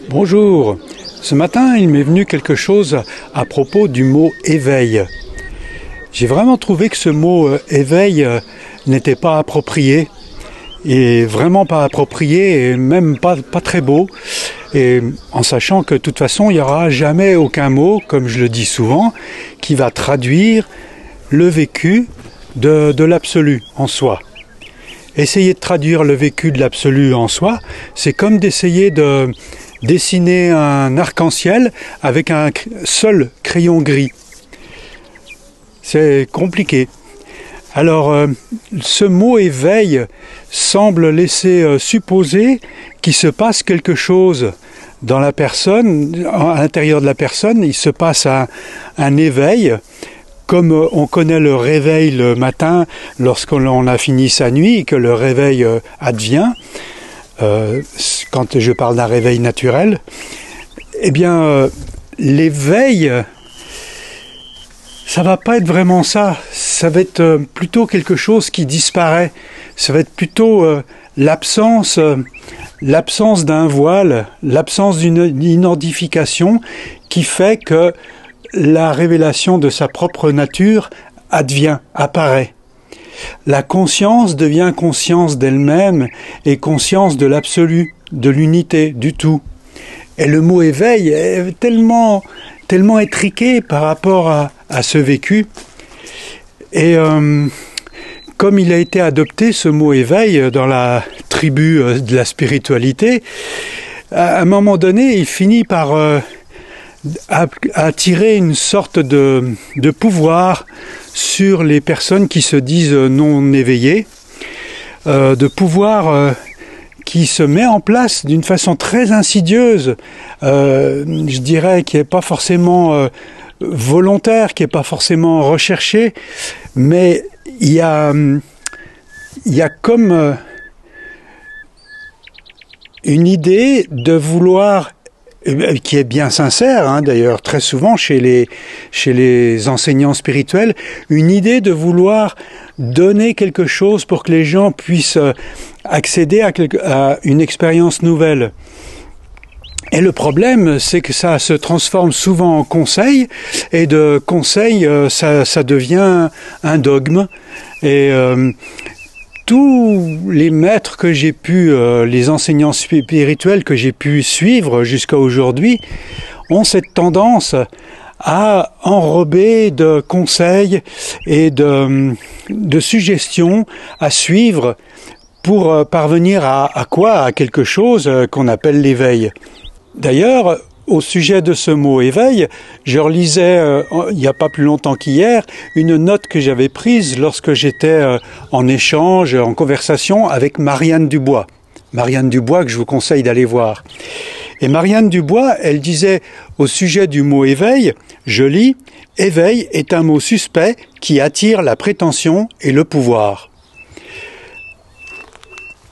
Bonjour, ce matin il m'est venu quelque chose à propos du mot éveil. J'ai vraiment trouvé que ce mot éveil n'était pas approprié, et vraiment pas approprié, et même pas très beau, et en sachant que de toute façon il n'y aura jamais aucun mot, comme je le dis souvent, qui va traduire le vécu de l'absolu en soi. Essayer de traduire le vécu de l'absolu en soi, c'est comme d'essayer de dessiner un arc-en-ciel avec un seul crayon gris. C'est compliqué. Alors, ce mot éveil semble laisser supposer qu'il se passe quelque chose dans la personne, à l'intérieur de la personne, il se passe un éveil, comme on connaît le réveil le matin lorsqu'on a fini sa nuit et que le réveil advient. Quand je parle d'un réveil naturel, eh bien, l'éveil, ça va pas être vraiment ça. Ça va être plutôt quelque chose qui disparaît. Ça va être plutôt l'absence d'un voile, l'absence d'une identification qui fait que la révélation de sa propre nature apparaît. La conscience devient conscience d'elle-même et conscience de l'absolu, de l'unité, du tout. Et le mot éveil est tellement étriqué par rapport à ce vécu. Et comme il a été adopté, ce mot éveil, dans la tribu de la spiritualité, à un moment donné, il finit par attirer une sorte de pouvoir sur les personnes qui se disent non éveillées, de pouvoir qui se met en place d'une façon très insidieuse, je dirais qui n'est pas forcément volontaire, qui n'est pas forcément recherché, mais il y a comme une idée de vouloir, qui est bien sincère, d'ailleurs très souvent chez les enseignants spirituels, une idée de vouloir donner quelque chose pour que les gens puissent accéder à une expérience nouvelle. Et le problème, c'est que ça se transforme souvent en conseil, et de conseil, ça devient un dogme. Et tous les maîtres que j'ai pu, les enseignants spirituels que j'ai pu suivre jusqu'à aujourd'hui, ont cette tendance à enrober de conseils et de suggestions à suivre pour parvenir à quoi? À quelque chose qu'on appelle l'éveil. D'ailleurs, au sujet de ce mot éveil, je relisais, il n'y a pas plus longtemps qu'hier, une note que j'avais prise lorsque j'étais en échange, en conversation avec Marianne Dubois. Marianne Dubois que je vous conseille d'aller voir. Et Marianne Dubois, elle disait au sujet du mot éveil, je lis, « Éveil est un mot suspect qui attire la prétention et le pouvoir ».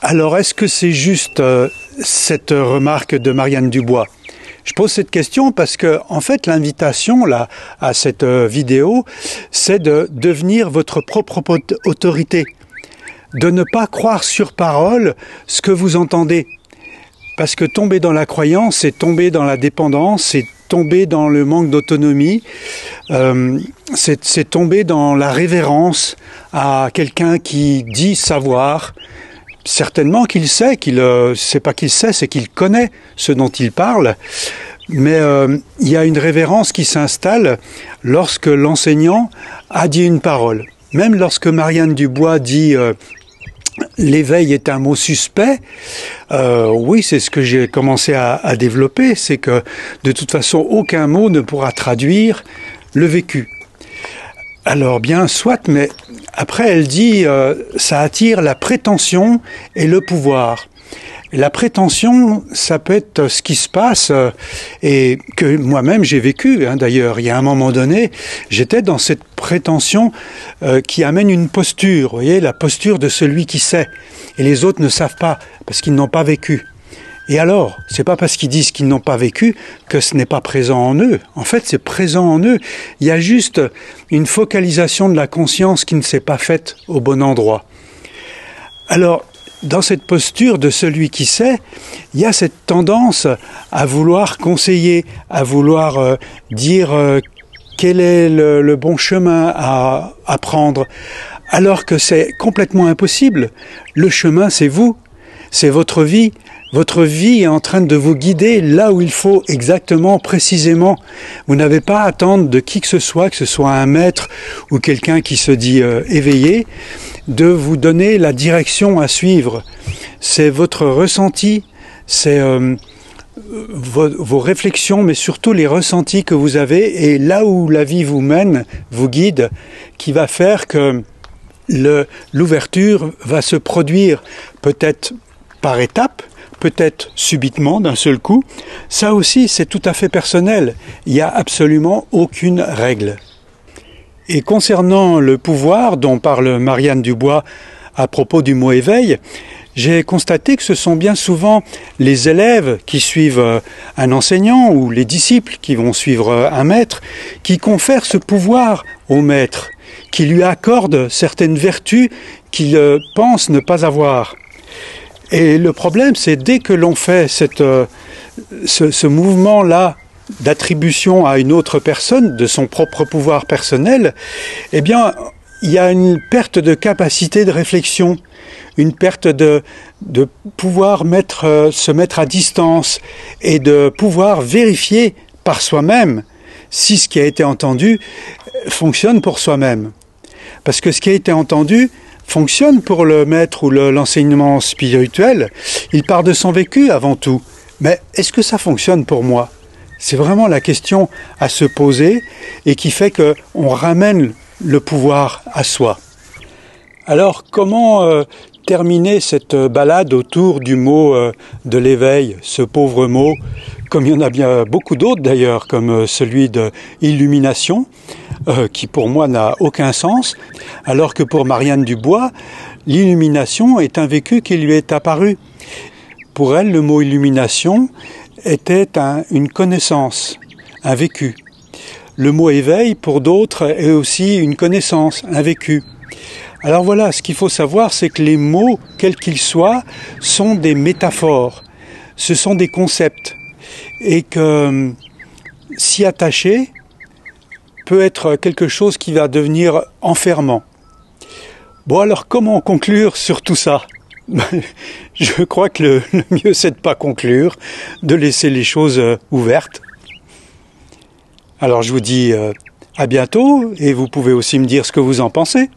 Alors, est-ce que c'est juste cette remarque de Marianne Dubois? Je pose cette question parce que, en fait, l'invitation là à cette vidéo, c'est de devenir votre propre autorité, de ne pas croire sur parole ce que vous entendez, parce que tomber dans la croyance, c'est tomber dans la dépendance, c'est tomber dans le manque d'autonomie, c'est tomber dans la révérence à quelqu'un qui dit savoir. Certainement qu'il sait, c'est pas qu'il sait, c'est qu'il connaît ce dont il parle, mais il y a une révérence qui s'installe lorsque l'enseignant a dit une parole. Même lorsque Marianne Dubois dit l'éveil est un mot suspect, oui, c'est ce que j'ai commencé à développer, c'est que de toute façon aucun mot ne pourra traduire le vécu. Alors bien, soit, mais après elle dit ça attire la prétention et le pouvoir. Et la prétention, ça peut être ce qui se passe et que moi-même j'ai vécu. D'ailleurs, il y a un moment donné, j'étais dans cette prétention qui amène une posture. Vous voyez, la posture de celui qui sait. Et les autres ne savent pas parce qu'ils n'ont pas vécu. Et alors, c'est pas parce qu'ils disent qu'ils n'ont pas vécu que ce n'est pas présent en eux. En fait, c'est présent en eux. Il y a juste une focalisation de la conscience qui ne s'est pas faite au bon endroit. Alors, dans cette posture de celui qui sait, il y a cette tendance à vouloir conseiller, à vouloir dire quel est le bon chemin à prendre, alors que c'est complètement impossible. Le chemin, c'est vous, c'est votre vie. Votre vie est en train de vous guider là où il faut exactement, précisément. Vous n'avez pas à attendre de qui que ce soit un maître ou quelqu'un qui se dit éveillé, de vous donner la direction à suivre. C'est votre ressenti, c'est vos réflexions, mais surtout les ressentis que vous avez, et là où la vie vous mène, vous guide, qui va faire que l'ouverture va se produire peut-être par étapes, peut-être subitement, d'un seul coup. Ça aussi, c'est tout à fait personnel. Il n'y a absolument aucune règle. Et concernant le pouvoir dont parle Marianne Dubois à propos du mot éveil, j'ai constaté que ce sont bien souvent les élèves qui suivent un enseignant ou les disciples qui vont suivre un maître qui confèrent ce pouvoir au maître, qui lui accordent certaines vertus qu'il pense ne pas avoir. Et le problème, c'est dès que l'on fait ce mouvement-là d'attribution à une autre personne de son propre pouvoir personnel, eh bien, il y a une perte de capacité de réflexion, une perte de pouvoir se mettre à distance et de pouvoir vérifier par soi-même si ce qui a été entendu fonctionne pour soi-même. Parce que ce qui a été entendu fonctionne pour le maître ou l'enseignement spirituel, il part de son vécu avant tout. Mais est-ce que ça fonctionne pour moi ? C'est vraiment la question à se poser et qui fait qu'on ramène le pouvoir à soi. Alors, comment terminer cette balade autour du mot de l'éveil, ce pauvre mot, comme il y en a bien beaucoup d'autres d'ailleurs, comme celui de illumination, qui pour moi n'a aucun sens, alors que pour Marianne Dubois, l'illumination est un vécu qui lui est apparu. Pour elle, le mot illumination était une connaissance, un vécu. Le mot éveil, pour d'autres, est aussi une connaissance, un vécu. Alors voilà, ce qu'il faut savoir, c'est que les mots, quels qu'ils soient, sont des métaphores, ce sont des concepts, et que s'y attacher peut être quelque chose qui va devenir enfermant. Bon, alors comment conclure sur tout ça ? Je crois que le mieux c'est de ne pas conclure, de laisser les choses ouvertes. Alors je vous dis à bientôt et vous pouvez aussi me dire ce que vous en pensez.